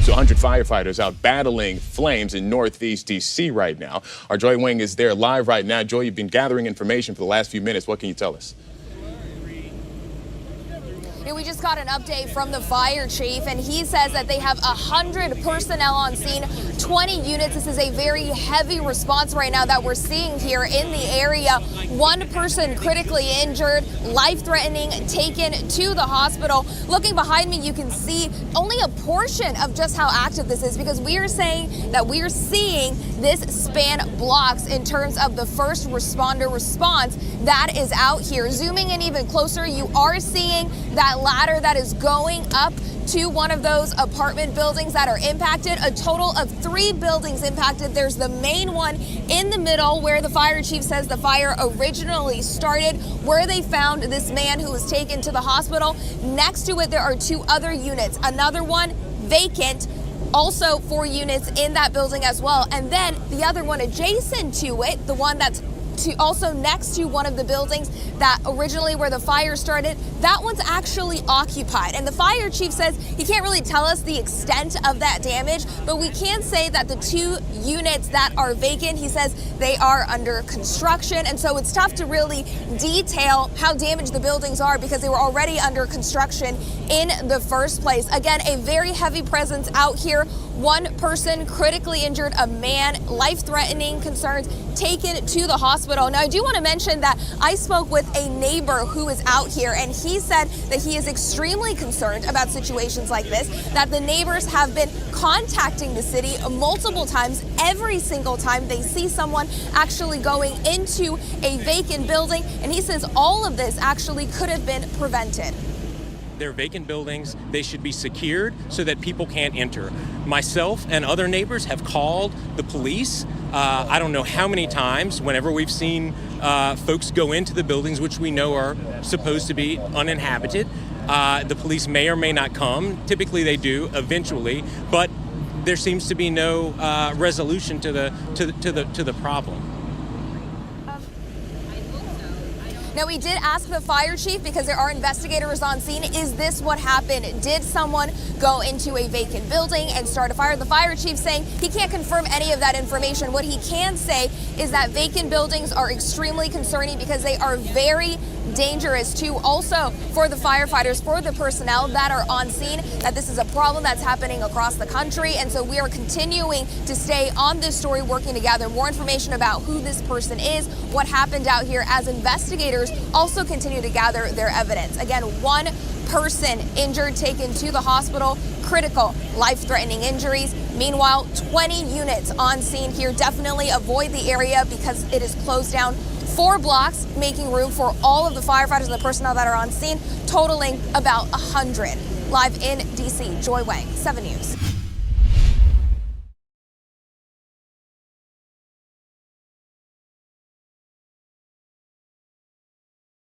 to 100 firefighters out battling flames in Northeast D.C. right now. Our Joy Wing is there live right now. Joy, you've been gathering information for the last few minutes. What can you tell us? We just got an update from the fire chief, and he says that they have 100 personnel on scene, 20 units. This is a very heavy response right now that we're seeing here in the area. One person critically injured, life-threatening, taken to the hospital. Looking behind me, you can see only a portion of just how active this is, because we are saying that we are seeing this span blocks in terms of the first responder response that is out here. Zooming in even closer, you are seeing that ladder that is going up to one of those apartment buildings that are impacted. A total of 3 buildings impacted. There's the main one in the middle where the fire chief says the fire originally started, where they found this man who was taken to the hospital. Next to it, there are 2 other units. Another one vacant, also 4 units in that building as well. And then the other one adjacent to it, the one that's also next to one of the buildings that originally where the fire started, that one's actually occupied. And the fire chief says he can't really tell us the extent of that damage, but we can say that the 2 units that are vacant, he says they are under construction. And so it's tough to really detail how damaged the buildings are because they were already under construction in the first place. Again, a very heavy presence out here. 1 person critically injured, a man, life-threatening concerns, taken to the hospital. Now, I do want to mention that I spoke with a neighbor who is out here, and he said that he is extremely concerned about situations like this, that the neighbors have been contacting the city multiple times. Every single time they see someone actually going into a vacant building, and he says all of this actually could have been prevented. They're vacant buildings. They should be secured so that people can't enter. Myself and other neighbors have called the police. I don't know how many times whenever we've seen folks go into the buildings, which we know are supposed to be uninhabited. The police may or may not come. Typically they do eventually, but there seems to be no resolution to the problem. Now, we did ask the fire chief, because there are investigators on scene, is this what happened? Did someone go into a vacant building and start a fire? The fire chief saying he can't confirm any of that information. What he can say is that vacant buildings are extremely concerning because they are very dangerous too. Also for the firefighters, for the personnel that are on scene, that this is a problem that's happening across the country. And so we are continuing to stay on this story, working to gather more information about who this person is, what happened out here, as investigators also continue to gather their evidence. Again, 1 person injured, taken to the hospital, critical, life-threatening injuries. Meanwhile, 20 units on scene here. Definitely avoid the area because it is closed down. 4 blocks, making room for all of the firefighters and the personnel that are on scene, totaling about 100. Live in D.C., Joy Wang, 7 News.